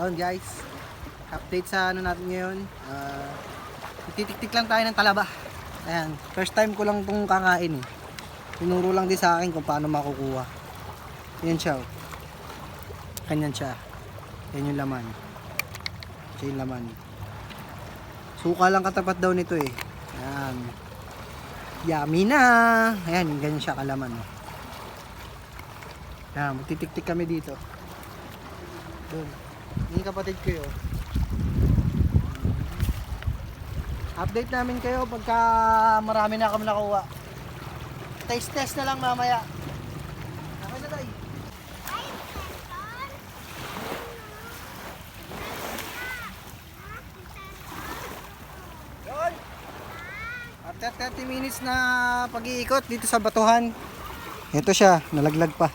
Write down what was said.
Ayun guys, update sa ano natin ngayon. Titik-tik lang tayo ng talaba. Ayan, first time ko lang itong kakain eh. Tinuro lang din sa akin kung paano makukuha. Yan siya oh. Ganyan siya. Yan yung laman. Siya yung laman. Suka lang katapat daw nito eh. Ayan. Yummy na. Ayan, yung ganyan siya kalaman oh. Ayan, magtitik-tik kami dito. Doon. Yung kapatid ko yun. Update namin kayo pagka marami na kami nakuha. Taste test na lang mamaya. Okay na tayo. Yun. After 30 minutes na pag-iikot dito sa batuhan. Ito siya, nalaglag pa.